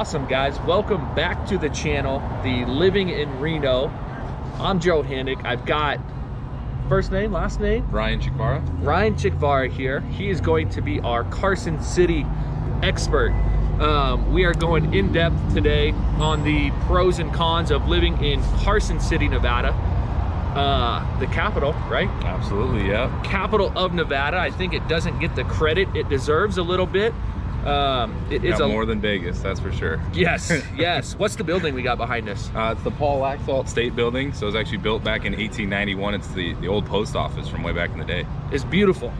Awesome, guys. Welcome back to the channel, the Living in Reno. I'm Joe Hanich. I've got first name, last name? Ryan Chikvara here. He is going to be our Carson City expert. We are going in depth today on the pros and cons of living in Carson City, Nevada. The capital, right? Absolutely, yeah. Capital of Nevada. I think it doesn't get the credit it deserves a little bit. It is more than Vegas, that's for sure. Yes, yes. What's the building we got behind us? It's the Paul Laxalt State Building. So it was actually built back in 1891. It's the old post office from way back in the day. It's beautiful.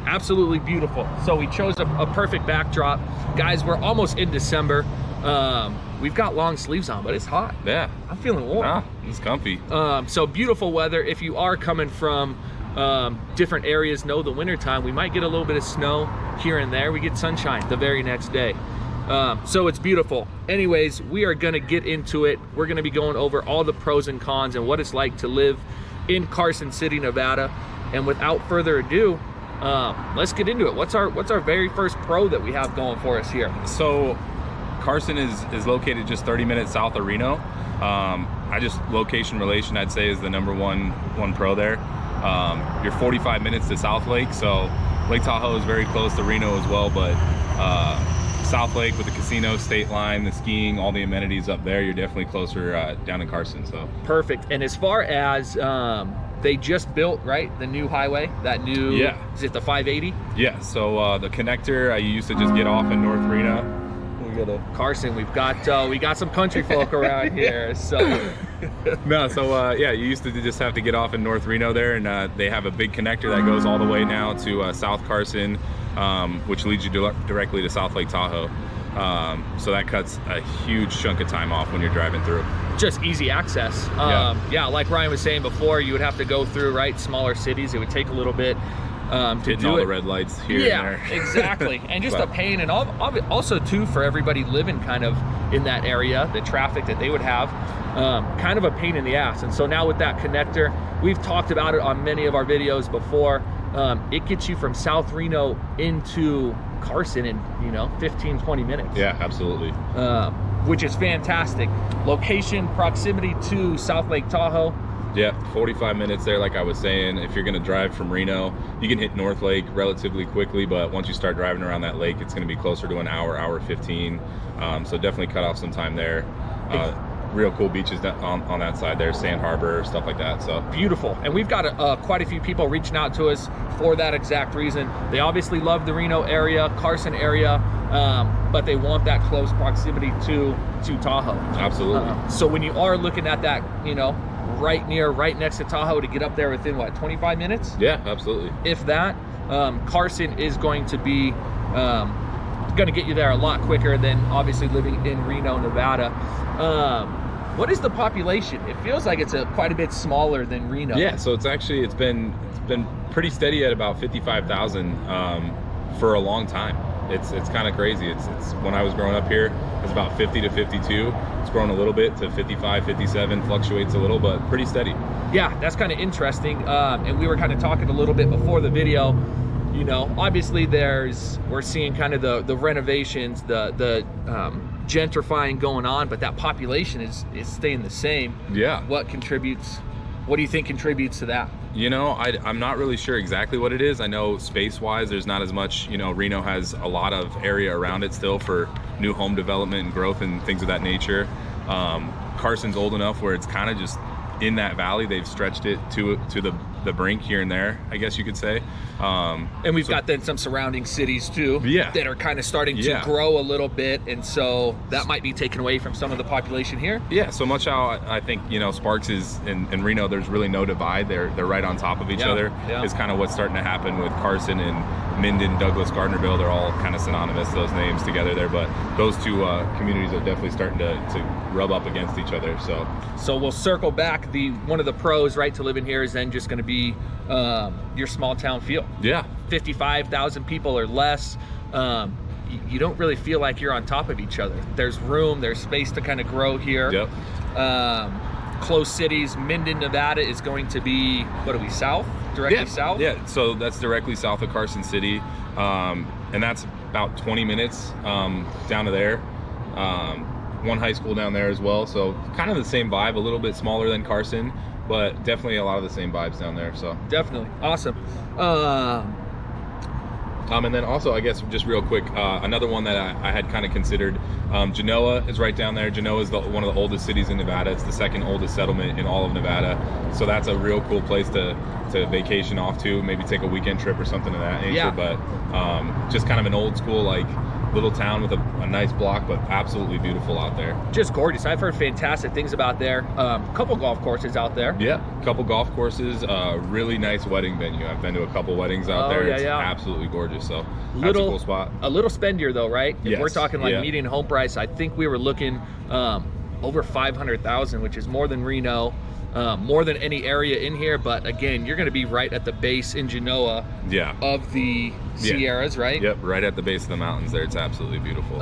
Absolutely beautiful. So we chose a perfect backdrop. Guys, we're almost in December. We've got long sleeves on, but it's hot. Yeah. I'm feeling warm. Nah, it's comfy. So beautiful weather. If you are coming from different areas, know the wintertime, we might get a little bit of snow here and there. We get sunshine the very next day. So it's beautiful. Anyways, we are gonna get into it. We're gonna be going over all the pros and cons and what it's like to live in Carson City, Nevada. And without further ado, let's get into it. What's our very first pro that we have going for us here? So Carson is located just 30 minutes south of Reno. Location relation, I'd say, is the number one pro there. You're 45 minutes to South Lake, so Lake Tahoe is very close to Reno as well, but South Lake with the casino, state line, the skiing, all the amenities up there, you're definitely closer down in Carson. So perfect. And as far as they just built, right, the new highway, that new, yeah, is it the 580? Yeah, so the connector, you used to just get off in North Reno. Carson, we got some country folk around here, so no, so yeah, you used to just have to get off in North Reno there, and they have a big connector that goes all the way now to South Carson, which leads you directly to South Lake Tahoe. So that cuts a huge chunk of time off when you're driving through. Just easy access. Yeah, like Ryan was saying before, you would have to go through, right, smaller cities. It would take a little bit to hitting all the red lights here and there. Exactly. And just a pain, and also too for everybody living kind of in that area, the traffic that they would have, kind of a pain in the ass. And so now with that connector, we've talked about it on many of our videos before. It gets you from South Reno into Carson in 15-20 minutes. Yeah, absolutely. Which is fantastic. Location, proximity to South Lake Tahoe. Yeah, 45 minutes there, like I was saying. If you're gonna drive from Reno, you can hit North Lake relatively quickly, but once you start driving around that lake, it's gonna be closer to an hour 15. So definitely cut off some time there. Real cool beaches on that side there, Sand Harbor, stuff like that. So beautiful. And we've got quite a few people reaching out to us for that exact reason. They obviously love the Reno area, Carson area, but they want that close proximity to Tahoe. Absolutely. So when you are looking at that, right next to Tahoe, to get up there within what, 25 minutes? Yeah, absolutely. If that, Carson is going to be going to get you there a lot quicker than obviously living in Reno, Nevada. What is the population? It feels like it's quite a bit smaller than Reno. Yeah, so it's been pretty steady at about 55,000 for a long time. It's kind of crazy. It's when I was growing up here, it was about 50 to 52. It's grown a little bit to 55, 57, fluctuates a little, but pretty steady. Yeah, that's kind of interesting. And we were kind of talking a little bit before the video. Obviously we're seeing kind of the renovations, the gentrifying going on, but that population is staying the same. Yeah. What do you think contributes to that? I'm not really sure exactly what it is. I know space-wise, there's not as much, Reno has a lot of area around it still for new home development and growth and things of that nature. Carson's old enough where it's kind of just in that valley. They've stretched it to the brink here and there, I guess you could say. And we've got then some surrounding cities too, yeah, that are kind of starting to grow a little bit, and so that might be taken away from some of the population here. Yeah, so much how I think Sparks is in Reno, there's really no divide. They're right on top of each other. Yeah. Is kind of what's starting to happen with Carson and Minden, Douglas, Gardnerville. They're all kind of synonymous, those names together there, but those two communities are definitely starting to rub up against each other. So we'll circle back. One of the pros, right, to live in here is then just going to be your small town feel. Yeah, 55,000 people or less. You don't really feel like you're on top of each other. There's room, there's space to kind of grow here. Yep. Close cities. Minden, Nevada is going to be, south? Directly south? Yeah, so that's directly south of Carson City. And that's about 20 minutes down to there. One high school down there as well, so kind of the same vibe, a little bit smaller than Carson, but definitely a lot of the same vibes down there. So definitely awesome. And then also, I guess just real quick, another one that I had kind of considered, Genoa is right down there. Genoa is one of the oldest cities in Nevada. It's the second oldest settlement in all of Nevada, so that's a real cool place to vacation off to, maybe take a weekend trip or something of that nature. Yeah. But just kind of an old school, like, little town with a nice block, but absolutely beautiful out there. Just gorgeous. I've heard fantastic things about there. Couple golf courses out there. Yeah, couple golf courses, really nice wedding venue. I've been to a couple weddings out there. It's absolutely gorgeous. So that's a cool spot. A little spendier though, right? If yes. we're talking like yeah. median home price, I think we were looking over 500,000, which is more than Reno, more than any area in here. But again, you're going to be right at the base in Genoa of the Sierras, right? Yep, right at the base of the mountains there. It's absolutely beautiful.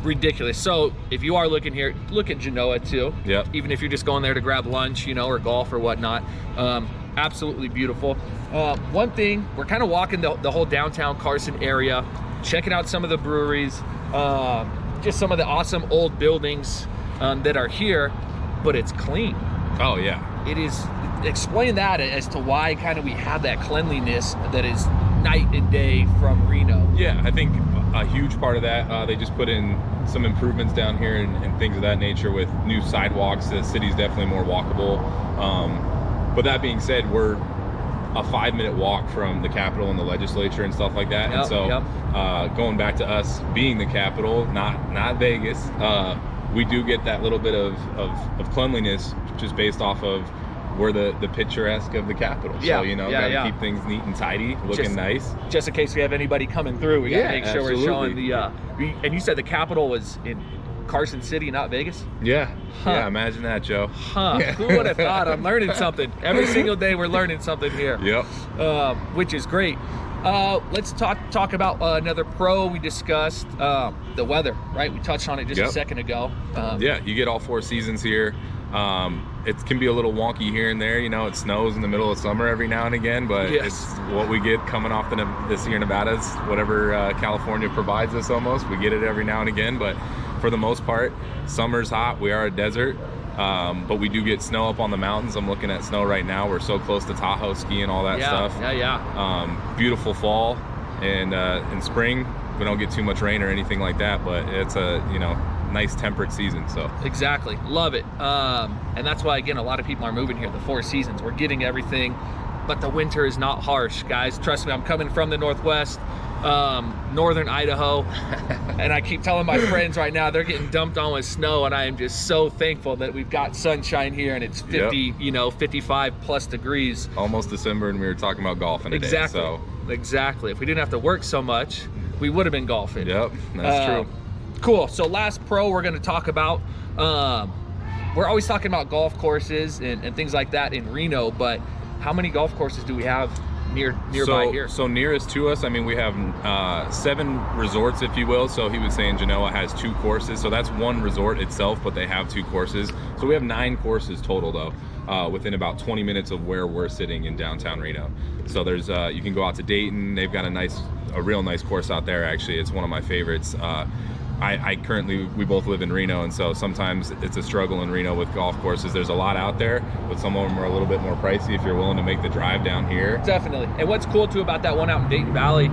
Ridiculous. So if you are looking here, look at Genoa too. Yep. Even if you're just going there to grab lunch, you know, or golf or whatnot. Absolutely beautiful. One thing, we're kind of walking the whole downtown Carson area, checking out some of the breweries, just some of the awesome old buildings that are here, but it's clean. Oh yeah. It is. Explain that as to why kind of we have that cleanliness that is night and day from Reno. Yeah, I think a huge part of that, they just put in some improvements down here and things of that nature with new sidewalks. The city's definitely more walkable. But that being said, we're a 5-minute walk from the Capitol and the legislature and stuff like that. Yep, and so going back to us being the Capitol, not Vegas, we do get that little bit of cleanliness just based off of we're the picturesque of the Capitol. So, you know, gotta keep things neat and tidy, looking nice. Just in case we have anybody coming through, we gotta make sure we're showing the, and you said the Capitol was in Carson City, not Vegas? Yeah. Yeah, imagine that, Joe. Who would have thought? I'm learning something. Every single day we're learning something here. Yep. Which is great. Let's talk about another pro we discussed, the weather, right? We touched on it just a second ago. Yeah, you get all 4 seasons here. It can be a little wonky here and there, you know, it snows in the middle of summer every now and again, but it's what we get coming off this year in Nevada. It's whatever California provides us almost. We get it every now and again, but for the most part, summer's hot. We are a desert, but we do get snow up on the mountains. I'm looking at snow right now. We're so close to Tahoe skiing, all that stuff. Beautiful fall, and in spring, we don't get too much rain or anything like that, but it's a, you know, nice temperate season. So exactly, love it. And that's why, again, a lot of people are moving here. The 4 seasons, we're getting everything, but the winter is not harsh, guys. Trust me, I'm coming from the Northwest, northern Idaho, and I keep telling my friends right now they're getting dumped on with snow, and I am just so thankful that we've got sunshine here and it's 50, you know, 55 plus degrees. Almost December, and we were talking about golfing today. Exactly. So exactly. If we didn't have to work so much, we would have been golfing. Yep, that's true. Cool. So last pro we're going to talk about, we're always talking about golf courses and things like that in Reno, but how many golf courses do we have nearby here? So nearest to us, I mean, we have 7 resorts, if you will. So he was saying Genoa has 2 courses. So that's one resort itself, but they have 2 courses. So we have 9 courses total though, within about 20 minutes of where we're sitting in downtown Reno. So there's, you can go out to Dayton. They've got a real nice course out there, actually. It's one of my favorites. We both live in Reno, and so sometimes it's a struggle in Reno with golf courses. There's a lot out there, but some of them are a little bit more pricey if you're willing to make the drive down here. Definitely. And what's cool too about that one out in Dayton Valley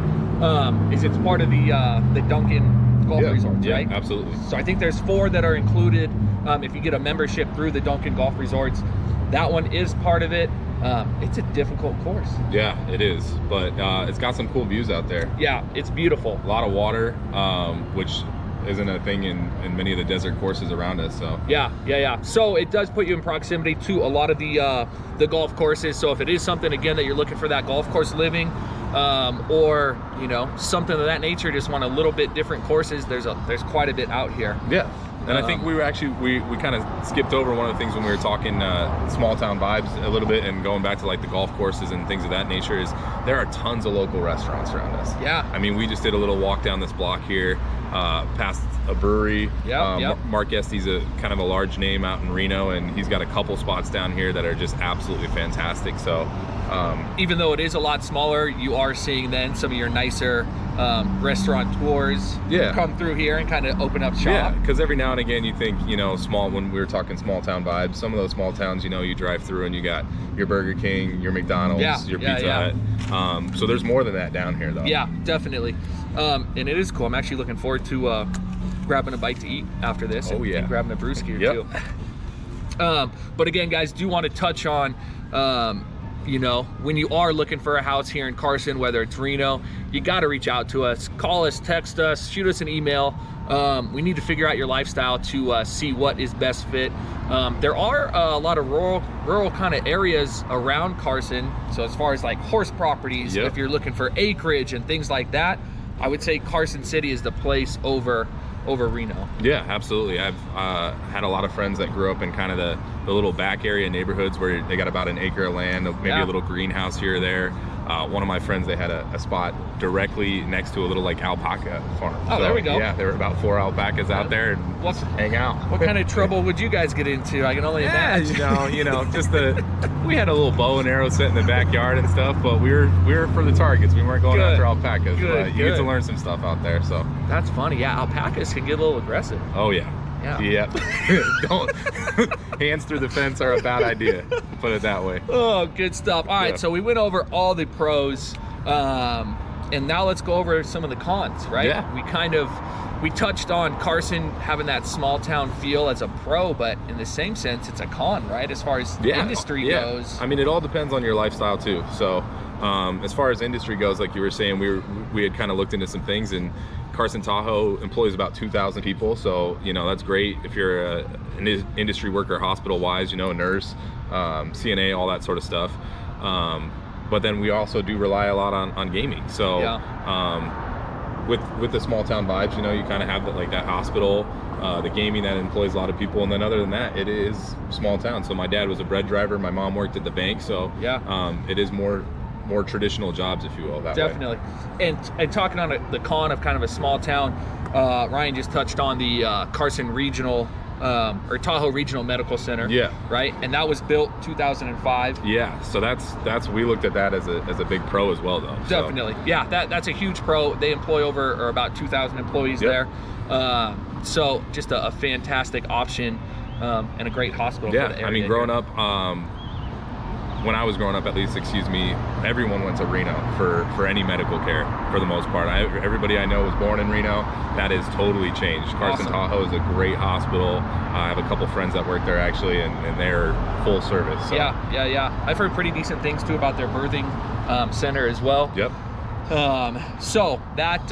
is it's part of the Duncan Golf Resorts, right? Yeah, absolutely. So I think there's 4 that are included if you get a membership through the Duncan Golf Resorts. That one is part of it. It's a difficult course. Yeah, it is, but it's got some cool views out there. Yeah, it's beautiful. A lot of water, which isn't a thing in many of the desert courses around us. So yeah. So it does put you in proximity to a lot of the golf courses. So if it is something, again, that you're looking for that golf course living, or you know, something of that nature, just want a little bit different courses, there's quite a bit out here. Yeah. And I think we were actually, we kind of skipped over one of the things when we were talking small town vibes a little bit, and going back to like the golf courses and things of that nature, is there are tons of local restaurants around us. Yeah. I mean, we just did a little walk down this block here, past a brewery. Mark Estie's a kind of a large name out in Reno, and he's got a couple spots down here that are just absolutely fantastic. So even though it is a lot smaller, you are seeing then some of your nicer restaurant tours come through here and kind of open up shop. Yeah, because every now and again you think, you know, when we were talking small town vibes, some of those small towns, you know, you drive through and you got your Burger King, your McDonald's, your Pizza Hut. So there's more than that down here, though. Yeah, definitely. And it is cool. I'm actually looking forward to grabbing a bite to eat after this. And grabbing a brewski or two. But again, guys, do want to touch on, you know, when you are looking for a house here in Carson, whether it's Reno, you got to reach out to us. Call us, text us, shoot us an email. We need to figure out your lifestyle to see what is best fit. There are a lot of rural kind of areas around Carson. So as far as like horse properties, if you're looking for acreage and things like that, I would say Carson City is the place over Reno. Yeah, absolutely. I've had a lot of friends that grew up in kind of the little back area neighborhoods where they got about an acre of land, maybe a little greenhouse here or there. One of my friends, they had a spot directly next to a little like alpaca farm. Oh, so, there we go. Yeah, there were about 4 alpacas out there and just hang out. What kind of trouble would you guys get into? I can only imagine. you know, just we had a little bow and arrow set in the backyard and stuff, but we were for the targets. We weren't going after alpacas. But you get to learn some stuff out there. So that's funny. Yeah, alpacas can get a little aggressive. Oh yeah. Yeah. Don't hands through the fence are a bad idea. Put it that way. Oh, good stuff. All right, so we went over all the pros, and now let's go over some of the cons, right? Yeah. We touched on Carson having that small town feel as a pro, but in the same sense, it's a con, right? As far as the industry goes. I mean, it all depends on your lifestyle too. So as far as industry goes, like you were saying, we had kind of looked into some things, and Carson Tahoe employs about 2,000 people, so you know that's great if you're an industry worker, hospital-wise, you know, a nurse, CNA, all that sort of stuff. But then we also do rely a lot on gaming. So with the small town vibes, you know, you kind of have that hospital, the gaming that employs a lot of people, and then other than that, it is small town. So my dad was a bread driver, my mom worked at the bank, so it is more traditional jobs, if you will, that definitely way. And talking on the con of kind of a small town, Ryan just touched on the Carson Regional or Tahoe Regional Medical Center, right? And that was built 2005. So that's we looked at that as a big pro as well, though. Definitely. That's a huge pro. They employ about 2,000 employees there, so just a fantastic option, and a great hospital for the area. I mean, growing up, when I was growing up, at least, everyone went to Reno for any medical care for the most part. Everybody I know was born in Reno. That has totally changed. Carson Tahoe is a great hospital. I have a couple friends that work there actually, and they're full service. So. Yeah. I've heard pretty decent things too about their birthing center as well. So that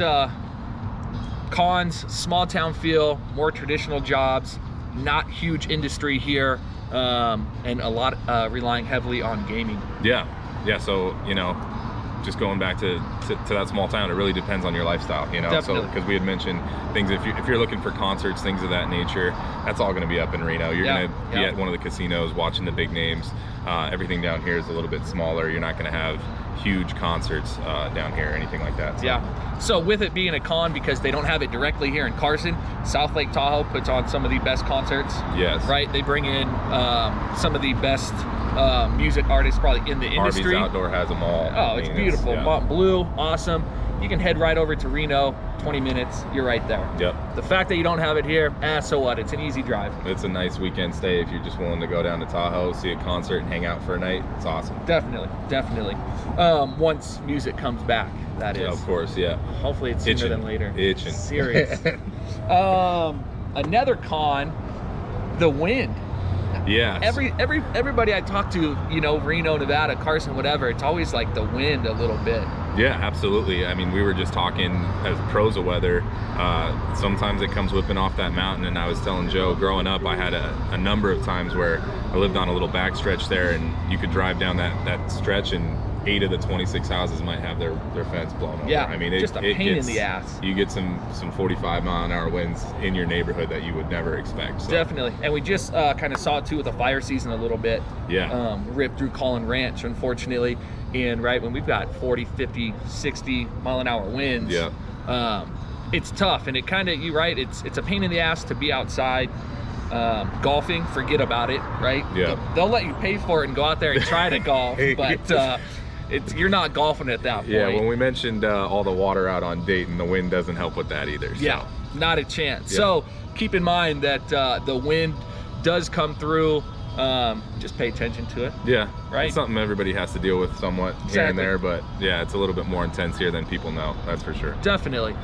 cons, small town feel, more traditional jobs, not huge industry here. And a lot relying heavily on gaming. So you know, just going back to that small town, it really depends on your lifestyle, you know. Definitely. So because we had mentioned things, if you're looking for concerts, things of that nature, that's all going to be up in Reno. You're going to be at one of the casinos watching the big names. Everything down here is a little bit smaller. You're not going to have huge concerts down here or anything like that. So with it being a con, because they don't have it directly here in Carson, South Lake Tahoe puts on some of the best concerts. Right? They bring in some of the best music artists probably in the industry. Harvey's Outdoor has them all. Oh, it's beautiful. Mont Bleu, awesome. You can head right over to Reno, 20 minutes, you're right there. The fact that you don't have it here, so what? It's an easy drive. It's a nice weekend stay if you're just willing to go down to Tahoe, see a concert, and hang out for a night. It's awesome. Definitely. Once music comes back, that is. Of course, Hopefully it's sooner than later. Itching. Serious. Another con, the wind. Everybody I talk to, you know, Reno, Nevada, Carson, whatever, it's always like the wind a little bit. Absolutely. I mean, we were just talking as pros of weather. Sometimes it comes whipping off that mountain, and I was telling Joe, growing up, I had a number of times where I lived on a little back stretch there, and you could drive down that stretch, and 8 of the 26 houses might have their fence blown over. I mean, just a pain in the ass. You get some 45-mile-an-hour winds in your neighborhood that you would never expect. So. Definitely. And we just kind of saw it too with the fire season a little bit. Ripped through Collin Ranch, unfortunately. And right when we've got 40, 50, 60 mile-an-hour winds, it's tough. And it kind of, it's a pain in the ass to be outside. Golfing, forget about it, right? They'll let you pay for it and go out there and try to golf, but you're not golfing at that point. Yeah, when we mentioned all the water out on Dayton, the wind doesn't help with that either. So. Yeah, not a chance. Yeah. So keep in mind that the wind does come through. Just pay attention to it. Yeah, right. It's something everybody has to deal with somewhat here and there, but yeah, it's a little bit more intense here than people know. That's for sure. Definitely.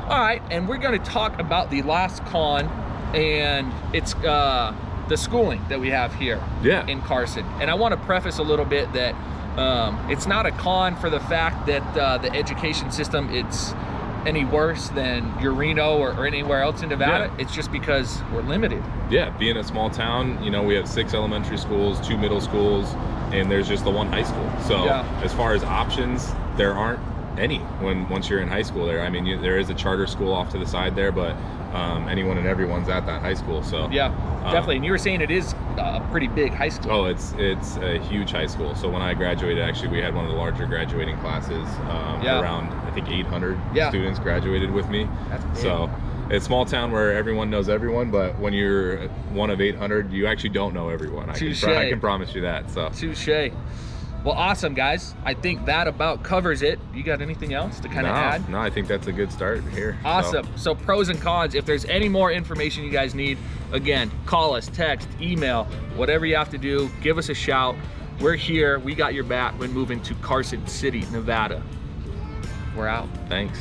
All right, and we're going to talk about the last con, and it's the schooling that we have here in Carson. And I want to preface a little bit that it's not a con for the fact that the education system it's any worse than your Reno or anywhere else in Nevada. Yeah. It's just because we're limited. Yeah, being a small town, you know, we have 6 elementary schools, 2 middle schools, and there's just the 1 high school. So as far as options, there aren't any once you're in high school there. I mean, there is a charter school off to the side there, but anyone and everyone's at that high school. So yeah, definitely. And you were saying it is a pretty big high school. Oh, it's a huge high school. So when I graduated, actually, we had one of the larger graduating classes. Around, I think, 800 students graduated with me. That's big. So it's a small town where everyone knows everyone, but when you're one of 800, you actually don't know everyone. I can promise you that. So touche. Well, awesome, guys. I think that about covers it. You got anything else to kind of add? No, I think that's a good start here. Awesome. So pros and cons, if there's any more information you guys need, again, call us, text, email, whatever you have to do, give us a shout. We're here. We got your back when moving to Carson City, Nevada. We're out. Thanks.